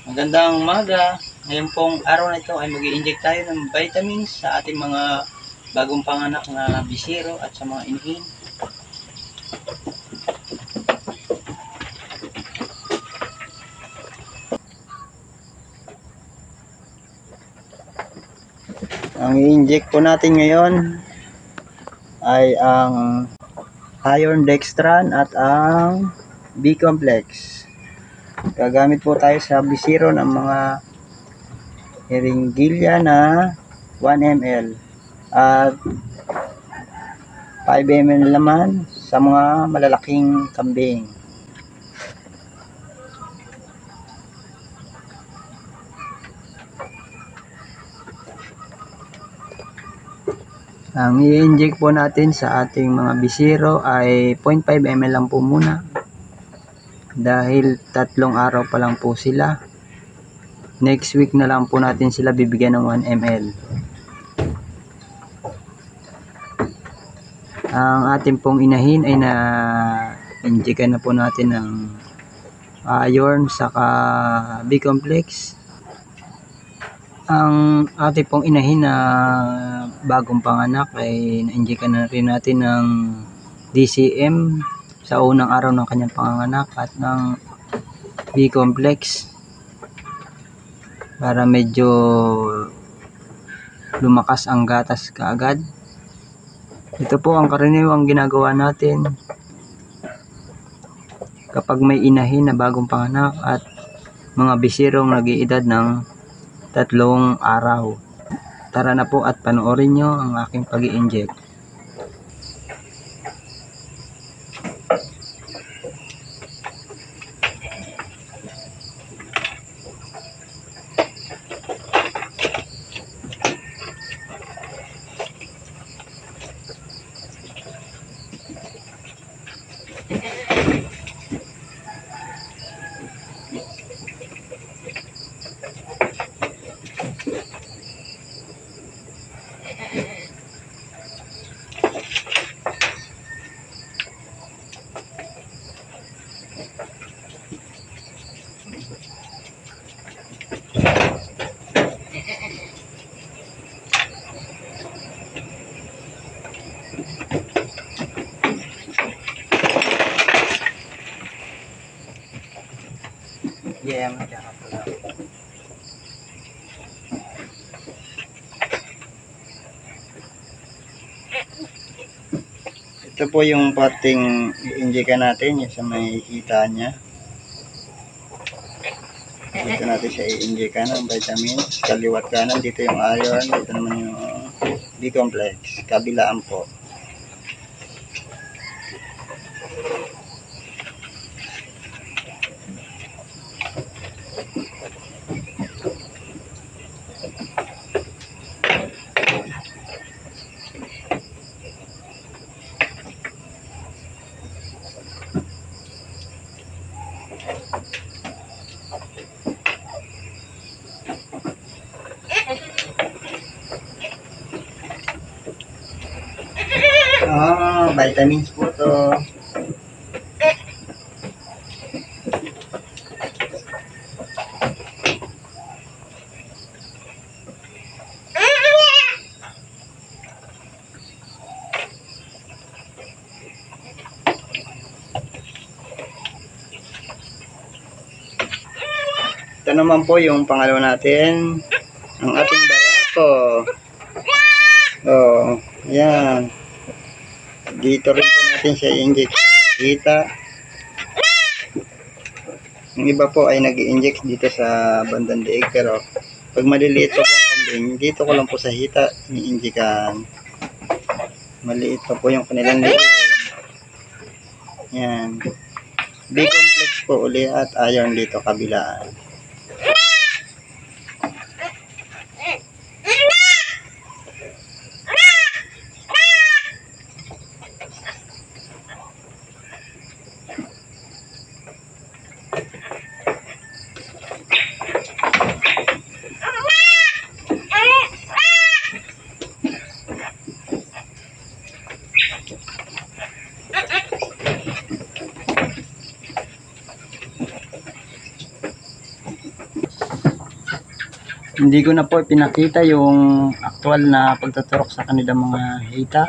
Magandang umaga. Ngayon pong araw na ito ay mag-i-inject tayo ng vitamins sa ating mga bagong panganak na bisiro at sa mga inahin. Ang i-inject po natin ngayon ay ang iron dextran at ang B-complex. Gagamit po tayo sa bisiro ng mga Eringilia na 1 ml at 5 ml naman sa mga malalaking kambing. Ang i-inject po natin sa ating mga bisiro ay 0.5 ml lang po muna dahil 3 araw pa lang po sila. Next week na lang po natin sila bibigyan ng 1 ml. Ang ating pong inahin ay na-injectan na po natin ng iron saka B-complex. Ang ating pong inahin na bagong panganak ay na-injectan na rin natin ng DCM sa unang araw ng kanyang panganak at ng B-complex para medyo lumakas ang gatas kaagad. Ito po ang karaniwang ginagawa natin kapag may inahin na bagong panganak at mga bisirong nag-iedad ng 3 araw. Tara na po at panoorin nyo ang aking pag-i-inject. Yeah, ito po yung pating i-injectan natin, yung sa may hita niya. Dito natin siya i-injectan ng vitamins. Kaliwat kanan, dito yung iron, dito naman yung B-complex. Kabilaan po. Vitamins po to. Ito naman po yung pangalawa natin, ang ating barako. Oh, yan. Dito rin po natin siya i-inject sa hita. Yung iba po ay nag-i-inject dito sa bandang leeg, pero pag maliliit po ang kambing, dito ko lang po sa hita i-injectan. Maliit pa po yung kanilang leeg. Yan. B-complex po uli at iron dito kabilaan. Hindi ko na po pinakita yung actual na pagtuturok sa kanilang mga hita.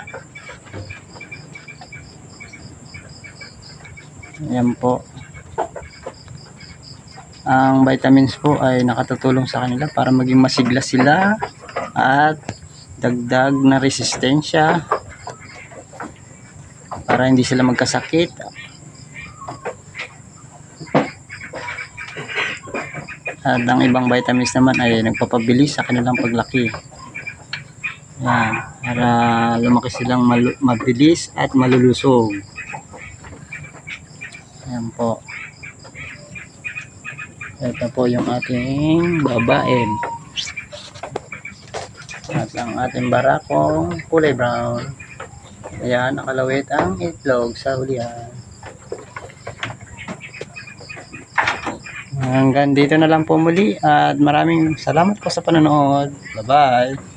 Ayan po. Ang vitamins po ay nakatutulong sa kanila para maging masigla sila at dagdag na resistensya para hindi sila magkasakit. At ang ibang vitamins naman ay nagpapabilis sa kanilang paglaki. Yan, para lumaki silang mabilis at malulusog. Yan po. Ito po yung ating babae. At ang ating barakong kulay brown. Ayan, nakalawit ang itlog sa hulihan. Hanggang dito na lang po muli at maraming salamat po sa panonood. Bye-bye!